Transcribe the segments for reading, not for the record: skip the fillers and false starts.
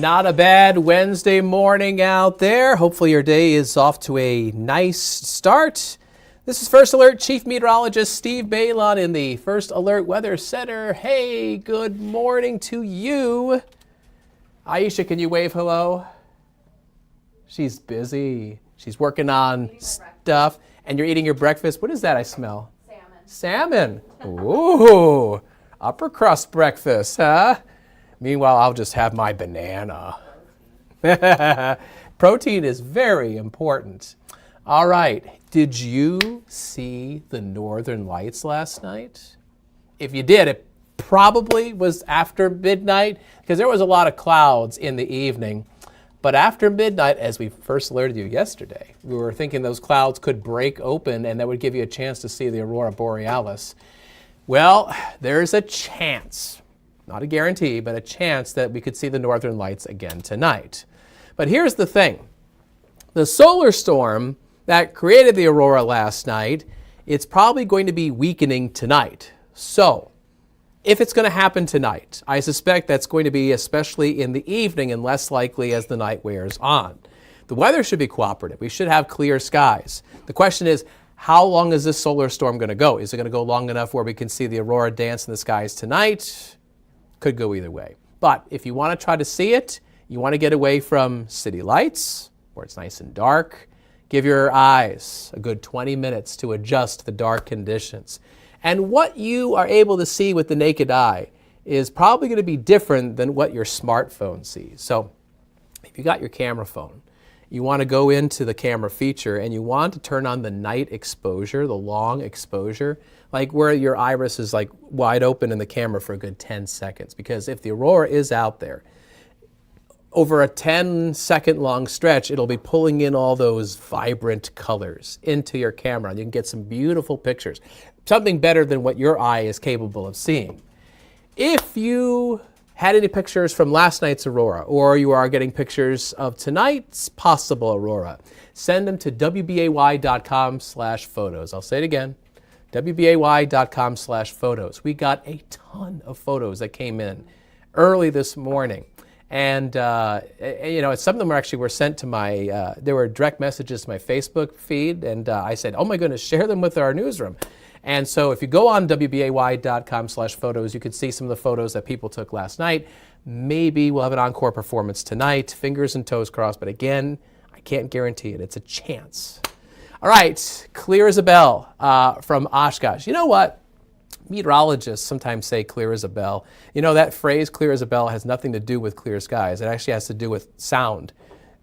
Not a bad Wednesday morning out there. Hopefully your day is off to a nice start. This is First Alert Chief Meteorologist Steve Balon in the First Alert Weather Center. Hey, good morning to you. Aisha, can you wave hello? She's busy. She's working on stuff. And you're eating your breakfast. What is that I smell? Salmon. Ooh, upper crust breakfast, huh? Meanwhile, I'll just have my banana. Protein is very important. All right, did you see the Northern Lights last night? If you did, it probably was after midnight because there was a lot of clouds in the evening. But after midnight, as we first alerted you yesterday, we were thinking those clouds could break open and that would give you a chance to see the aurora borealis. Well, there's a chance, not a guarantee, but a chance that we could see the Northern Lights again tonight. But here's the thing. The solar storm that created the aurora last night, it's probably going to be weakening tonight. So, if it's going to happen tonight, I suspect that's going to be especially in the evening and less likely as the night wears on. The weather should be cooperative. We should have clear skies. The question is, how long is this solar storm going to go? Is it going to go long enough where we can see the aurora dance in the skies tonight? Could go either way. But if you want to try to see it, you want to get away from city lights, where it's nice and dark. Give your eyes a good 20 minutes to adjust to the dark conditions. And what you are able to see with the naked eye is probably going to be different than what your smartphone sees. So if you got your camera phone, you want to go into the camera feature and you want to turn on the night exposure, the long exposure, like where your iris is like wide open in the camera for a good 10 seconds. Because if the aurora is out there, over a 10-second long stretch, it'll be pulling in all those vibrant colors into your camera. And you can get some beautiful pictures, something better than what your eye is capable of seeing. If you had any pictures from last night's aurora, or you are getting pictures of tonight's possible aurora, send them to WBAY.com/photos. I'll say it again, WBAY.com/photos. We got a ton of photos that came in early this morning. And, some of them were sent to my, there were direct messages to my Facebook feed, and I said, oh my goodness, share them with our newsroom. And so if you go on WBAY.com/photos, you can see some of the photos that people took last night. Maybe we'll have an encore performance tonight, fingers and toes crossed, but again, I can't guarantee it. It's a chance. All right, clear as a bell from Oshkosh. You know what? Meteorologists sometimes say clear as a bell. You know, that phrase clear as a bell has nothing to do with clear skies. It actually has to do with sound.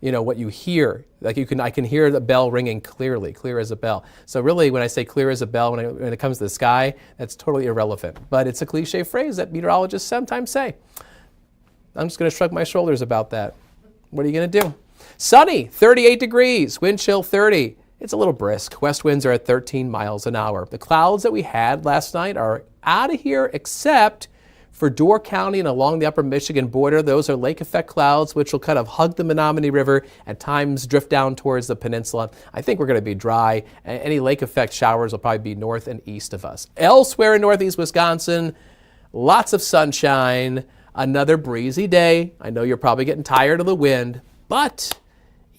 You know, what you hear. Like I can hear the bell ringing clearly, clear as a bell. So really when I say clear as a bell when it comes to the sky, that's totally irrelevant. But it's a cliche phrase that meteorologists sometimes say. I'm just going to shrug my shoulders about that. What are you going to do? Sunny, 38 degrees, wind chill 30. It's a little brisk. West winds are at 13 miles an hour. The clouds that we had last night are out of here except for Door County and along the upper Michigan border. Those are lake effect clouds which will kind of hug the Menominee River, at times drift down towards the peninsula. I think we're going to be dry. Any lake effect showers will probably be north and east of us. Elsewhere in northeast Wisconsin, lots of sunshine, another breezy day. I know you're probably getting tired of the wind, but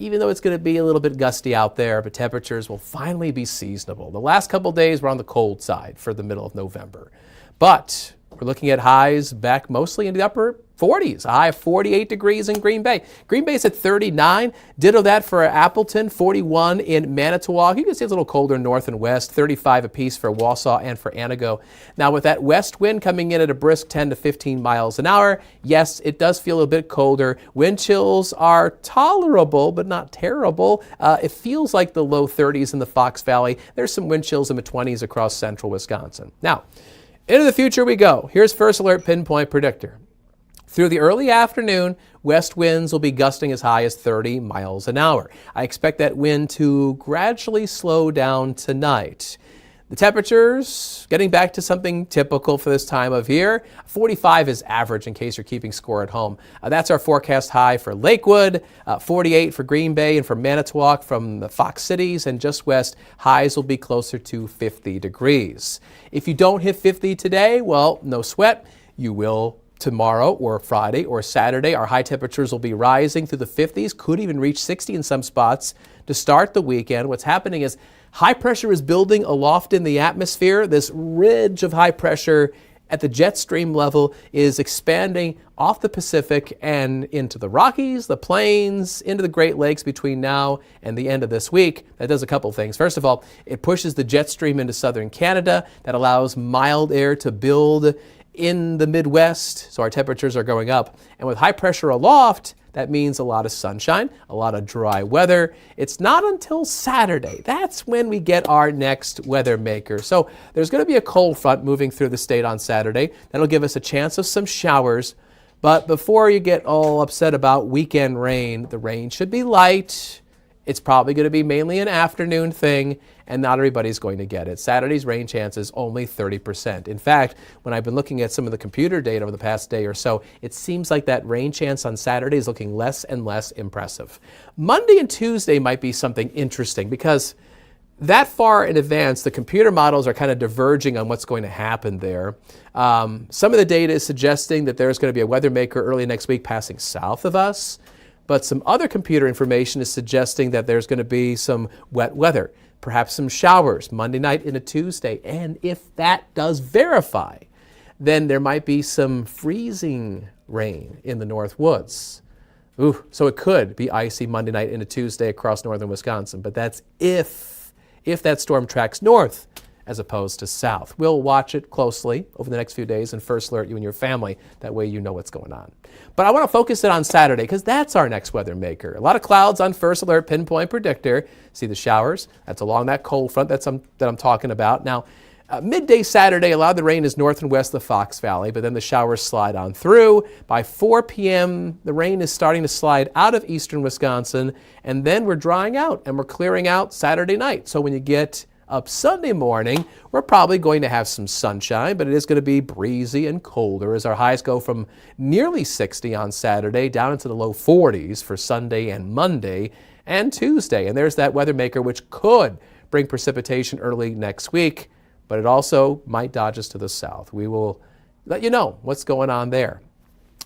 even though it's going to be a little bit gusty out there, but temperatures will finally be seasonable. The last couple days were on the cold side for the middle of November. But we're looking at highs back mostly in the upper 40s, a high of 48 degrees in Green Bay. Green Bay's at 39. Ditto that for Appleton, 41 in Manitowoc. You can see it's a little colder north and west, 35 apiece for Wausau and for Anago. Now with that west wind coming in at a brisk 10 to 15 miles an hour, yes, it does feel a bit colder. Wind chills are tolerable, but not terrible. It feels like the low 30s in the Fox Valley. There's some wind chills in the 20s across central Wisconsin. Now, into the future we go. Here's First Alert Pinpoint Predictor. Through the early afternoon, west winds will be gusting as high as 30 miles an hour. I expect that wind to gradually slow down tonight. The temperatures getting back to something typical for this time of year. 45 is average in case you're keeping score at home. That's our forecast high for Lakewood, 48 for Green Bay and for Manitowoc from the Fox cities, and just west, highs will be closer to 50 degrees. If you don't hit 50 today, well, no sweat. You will tomorrow or Friday or Saturday, our high temperatures will be rising through the 50s, could even reach 60 in some spots to start the weekend. What's happening is high pressure is building aloft in the atmosphere. This ridge of high pressure at the jet stream level is expanding off the Pacific and into the Rockies, the plains, into the Great Lakes between now and the end of this week. That does a couple things. First of all, it pushes the jet stream into southern Canada. That allows mild air to build in the Midwest, so our temperatures are going up. And with high pressure aloft, that means a lot of sunshine, a lot of dry weather. It's not until Saturday. That's when we get our next weather maker. So there's going to be a cold front moving through the state on Saturday. That'll give us a chance of some showers. But before you get all upset about weekend rain, the rain should be light. It's probably going to be mainly an afternoon thing, and not everybody's going to get it. Saturday's rain chances only 30%. In fact, when I've been looking at some of the computer data over the past day or so, it seems like that rain chance on Saturday is looking less and less impressive. Monday and Tuesday might be something interesting because that far in advance, the computer models are kind of diverging on what's going to happen there. Some of the data is suggesting that there's going to be a weather maker early next week passing south of us. But some other computer information is suggesting that there's going to be some wet weather, perhaps some showers Monday night into Tuesday. And if that does verify, then there might be some freezing rain in the North Woods. Ooh, so it could be icy Monday night into Tuesday across northern Wisconsin. But that's if that storm tracks north as opposed to south. We'll watch it closely over the next few days and first alert you and your family. That way you know what's going on. But I want to focus it on Saturday because that's our next weather maker. A lot of clouds on first alert pinpoint predictor. See the showers? That's along that cold front that I'm talking about. Now, midday Saturday, a lot of the rain is north and west of the Fox Valley, but then the showers slide on through. By 4 p.m., the rain is starting to slide out of eastern Wisconsin, and then we're drying out and we're clearing out Saturday night. So when you get up Sunday morning, we're probably going to have some sunshine, but it is going to be breezy and colder as our highs go from nearly 60 on Saturday down into the low 40s for Sunday and Monday and Tuesday. And there's that weather maker which could bring precipitation early next week, but it also might dodge us to the south. We will let you know what's going on there.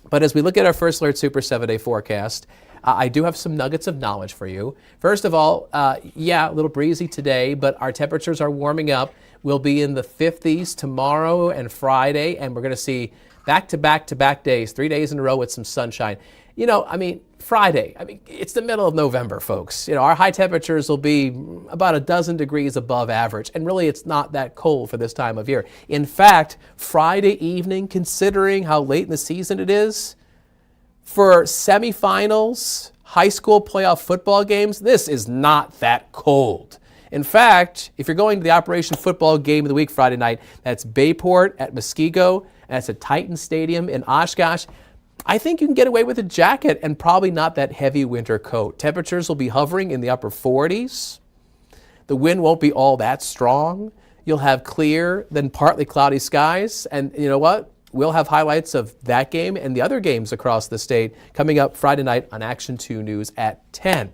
But as we look at our First Alert Super 7-day forecast, I do have some nuggets of knowledge for you. First of all, a little breezy today, but our temperatures are warming up. We'll be in the 50s tomorrow and Friday, and we're going to see back-to-back-to-back days, 3 days in a row with some sunshine. Friday, it's the middle of November, folks. Our high temperatures will be about a dozen degrees above average, and really it's not that cold for this time of year. In fact, Friday evening, considering how late in the season it is, for semifinals, high school playoff football games, this is not that cold. In fact, if you're going to the Operation Football Game of the Week Friday night, that's Bayport at Muskego, and that's at Titan Stadium in Oshkosh, I think you can get away with a jacket and probably not that heavy winter coat. Temperatures will be hovering in the upper 40s. The wind won't be all that strong. You'll have clear, then partly cloudy skies, and you know what? We'll have highlights of that game and the other games across the state coming up Friday night on Action 2 News at 10.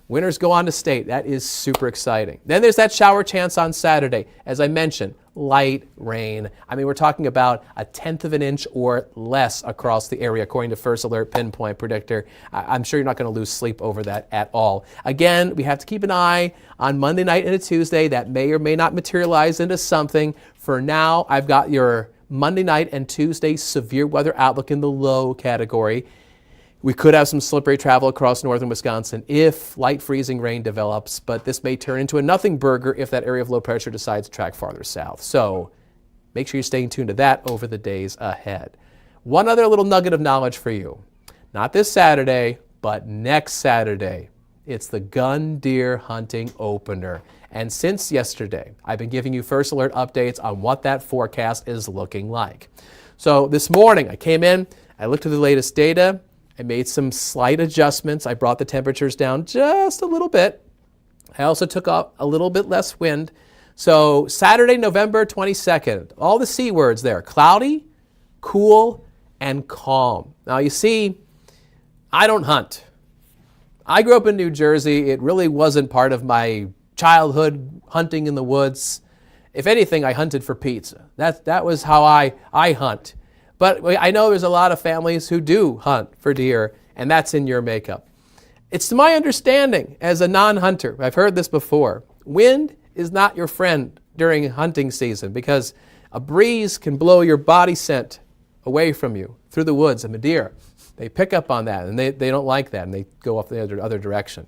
Winners go on to state. That is super exciting. Then there's that shower chance on Saturday. As I mentioned, light rain. We're talking about 1/10 of an inch or less across the area, according to First Alert Pinpoint Predictor. I'm sure you're not going to lose sleep over that at all. Again, we have to keep an eye on Monday night into Tuesday. That may or may not materialize into something. For now, I've got your Monday night and Tuesday severe weather outlook in the low category. We could have some slippery travel across northern Wisconsin if light freezing rain develops, but this may turn into a nothing burger if that area of low pressure decides to track farther south. So make sure you're staying tuned to that over the days ahead. One other little nugget of knowledge for you. Not this Saturday, but next Saturday. It's the gun deer hunting opener. And since yesterday, I've been giving you First Alert updates on what that forecast is looking like. So this morning, I came in, I looked at the latest data, I made some slight adjustments. I brought the temperatures down just a little bit. I also took off a little bit less wind. So Saturday, November 22nd, all the C words there, cloudy, cool, and calm. Now you see, I don't hunt. I grew up in New Jersey. It really wasn't part of my childhood hunting in the woods. If anything, I hunted for pizza. That was how I hunt. But I know there's a lot of families who do hunt for deer, and that's in your makeup. It's to my understanding, as a non-hunter, I've heard this before, wind is not your friend during hunting season because a breeze can blow your body scent away from you through the woods, and the deer, they pick up on that, and they don't like that, and they go off the other direction.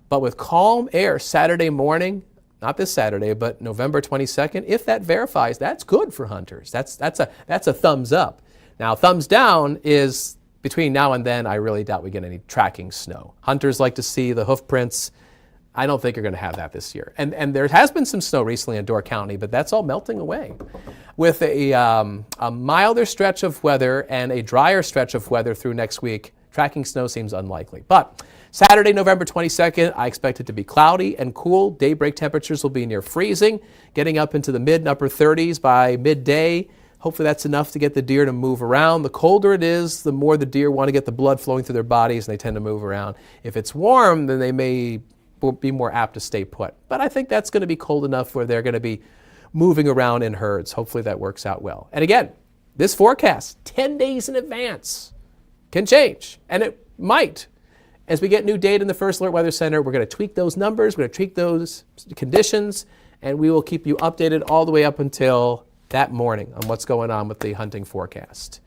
But with calm air Saturday morning, not this Saturday, but November 22nd, if that verifies, that's good for hunters. That's a thumbs up. Now, thumbs down is between now and then, I really doubt we get any tracking snow. Hunters like to see the hoof prints. I don't think you're going to have that this year. And there has been some snow recently in Door County, but that's all melting away. With a milder stretch of weather and a drier stretch of weather through next week, tracking snow seems unlikely. But Saturday, November 22nd, I expect it to be cloudy and cool. Daybreak temperatures will be near freezing, getting up into the mid and upper 30s by midday. Hopefully that's enough to get the deer to move around. The colder it is, the more the deer want to get the blood flowing through their bodies, and they tend to move around. If it's warm, then they may be more apt to stay put. But I think that's going to be cold enough where they're going to be moving around in herds. Hopefully that works out well. And again, this forecast, 10 days in advance, can change. And it might. As we get new data in the First Alert Weather Center, we're going to tweak those numbers, we're going to tweak those conditions, and we will keep you updated all the way up until that morning on what's going on with the hunting forecast.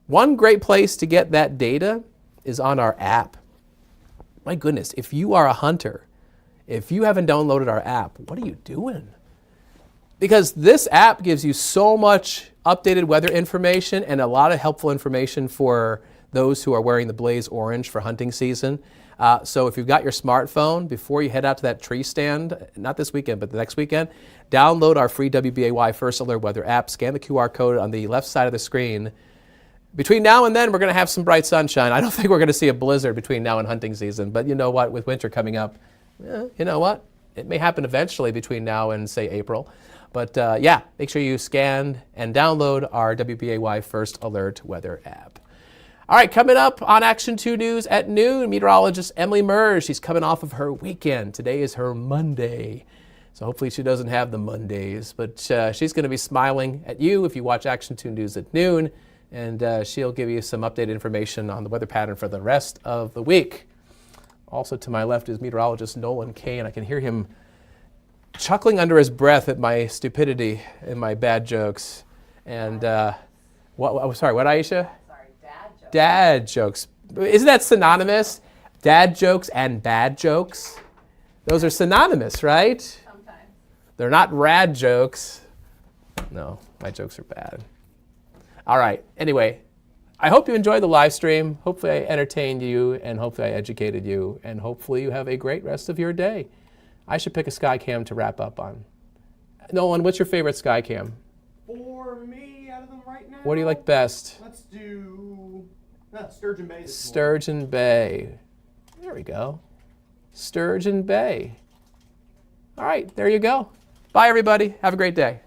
One great place to get that data is on our app. My goodness, if you are a hunter, if you haven't downloaded our app, what are you doing? Because this app gives you so much updated weather information and a lot of helpful information for those who are wearing the Blaze Orange for hunting season. So if you've got your smartphone, before you head out to that tree stand, not this weekend, but the next weekend, download our free WBAY First Alert Weather app, scan the QR code on the left side of the screen. Between now and then, we're going to have some bright sunshine. I don't think we're going to see a blizzard between now and hunting season, but you know what, with winter coming up, you know what? It may happen eventually between now and, say, April. But yeah, make sure you scan and download our WBAY First Alert Weather app. All right, coming up on Action 2 News at noon, meteorologist Emily Merge. She's coming off of her weekend. Today is her Monday. So hopefully she doesn't have the Mondays, but she's going to be smiling at you if you watch Action 2 News at noon, and she'll give you some updated information on the weather pattern for the rest of the week. Also to my left is meteorologist Nolan Kane. I can hear him chuckling under his breath at my stupidity and my bad jokes. And what, Aisha? Dad jokes. Isn't that synonymous? Dad jokes and bad jokes? Those are synonymous, right? Sometimes. They're not rad jokes. No, my jokes are bad. All right. Anyway, I hope you enjoyed the live stream. Hopefully I entertained you, and hopefully I educated you, and hopefully you have a great rest of your day. I should pick a Skycam to wrap up on. Nolan, what's your favorite Skycam? For me, out of them right now, what do you like best? Let's do Sturgeon Bay. Sturgeon Bay. There we go. Sturgeon Bay. All right, there you go. Bye, everybody. Have a great day.